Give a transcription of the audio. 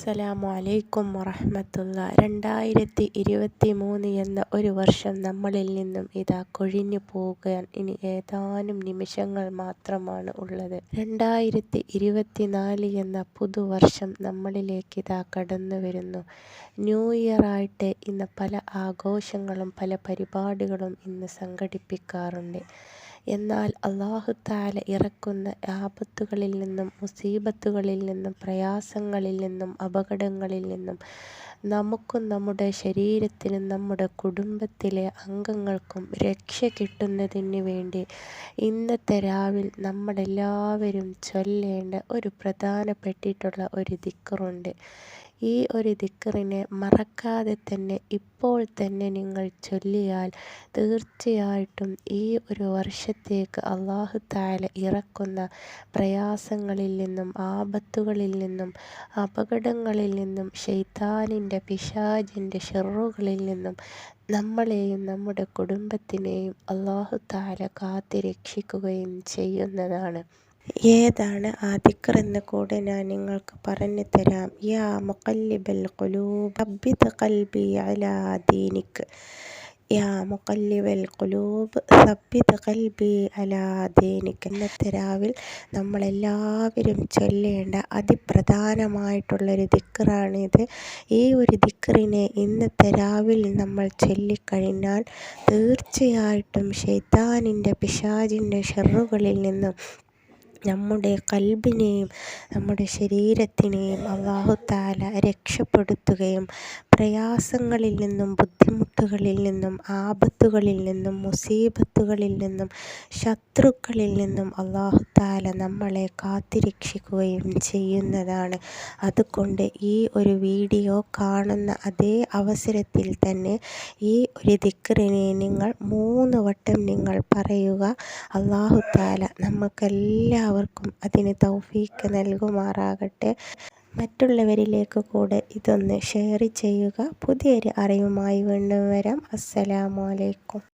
അസ്സലാമു അലൈക്കും വറഹ്മത്തുള്ളാ. 2023 എന്ന ഒരു വർഷം നമ്മളിൽ നിന്നും ഇതാ കൊഴിഞ്ഞു പോകാൻ ഇനി ഏതാനും നിമിഷങ്ങൾ മാത്രമാണ് ഉള്ളത്. 2024 എന്ന പുതുവർഷം നമ്മളിലേക്കിതാ കടന്നു വരുന്നു. ന്യൂ ഇയർ ആയിട്ട് ഇന്ന് പല ആഘോഷങ്ങളും പല പരിപാടികളും ഇന്ന് സംഘടിപ്പിക്കാറുണ്ട്. എന്നാൽ അല്ലാഹു തആല ഇറക്കുന്ന ആപത്തുകളിൽ നിന്നും മുസീബത്തുകളിൽ നിന്നും പ്രയാസങ്ങളിൽ നിന്നും അപകടങ്ങളിൽ നിന്നും നമുക്കും നമ്മുടെ ശരീരത്തിനും നമ്മുടെ കുടുംബത്തിലെ അംഗങ്ങൾക്കും രക്ഷ കിട്ടുന്നതിന് വേണ്ടി ഇന്നത്തെ രാവിൽ നമ്മളെല്ലാവരും ചൊല്ലേണ്ട ഒരു പ്രധാനപ്പെട്ടിട്ടുള്ള ഒരു ദിക്റുണ്ട്. ഈ ഒരു ദിക്റിനെ മറക്കാതെ തന്നെ ഇപ്പോൾ തന്നെ നിങ്ങൾ ചൊല്ലിയാൽ തീർച്ചയായിട്ടും ഈ ഒരു വർഷത്തേക്ക് അല്ലാഹു തആല ഇറക്കുന്ന പ്രയാസങ്ങളിൽ നിന്നും ആപത്തുകളിൽ നിന്നും അപകടങ്ങളിൽ നിന്നും ശൈത്താനിൻ്റെ പിശാചിൻ്റെ ഷർറുകളിൽ നിന്നും നമ്മളെയും നമ്മുടെ കുടുംബത്തിനെയും അല്ലാഹു തആല കാത്ത് രക്ഷിക്കുകയും ചെയ്യുന്നതാണ്. ഏതാണ് ആ ദിക്റെന്ന് കൂടെ ഞാൻ നിങ്ങൾക്ക് പറഞ്ഞു തരാം. യാ മുഖല്ലിബൽ ഖുലൂബ് സബ്ബിത് ഖൽബി അലാ ദീനിക്. യാ മുഖല്ലിബൽ ഖുലൂബ് സബ്ബിത് ഖൽബി അലാ ദീനിക്. ഇന്നത്തെ രാവിൽ നമ്മളെല്ലാവരും ചൊല്ലേണ്ട അതിപ്രധാനമായിട്ടുള്ളൊരു ദിക്റാണിത്. ഈ ഒരു ദിക്റിനെ ഇന്നത്തെ രാവിൽ നമ്മൾ ചൊല്ലിക്കഴിഞ്ഞാൽ തീർച്ചയായിട്ടും ശൈത്താനിൻ്റെ പിശാചിൻ്റെ ഷർറുകളിൽ നിന്നും നമ്മുടെ ഖൽബിനെയും നമ്മുടെ ശരീരത്തിനെയും അല്ലാഹു തആല രക്ഷപ്പെടുത്തുകയും പ്രയാസങ്ങളിൽ നിന്നും ബുദ്ധിമുട്ടുകളിൽ നിന്നും ആപത്തുകളിൽ നിന്നും മുസീബത്തുകളിൽ നിന്നും ശത്രുക്കളിൽ നിന്നും അല്ലാഹു തആല നമ്മളെ കാത്തുരക്ഷിക്കുകയും ചെയ്യുന്നതാണ്. അതുകൊണ്ട് ഈ ഒരു വീഡിയോ കാണുന്ന അതേ അവസരത്തിൽ തന്നെ ഈ ഒരു ദിക്റിനെ നിങ്ങൾ 3 വട്ടം നിങ്ങൾ പറയുക. അല്ലാഹു തആല നമുക്കെല്ലാവർക്കും അതിന് തൗഫീഖ് നൽകുമാറാകട്ടെ. മറ്റുള്ളവരിലേക്ക് കൂടെ ഇതൊന്ന് ഷെയർ ചെയ്യുക. പുതിയൊരു അറിവുമായി വീണ്ടും വരാം. അസ്സലാമു അലൈക്കും.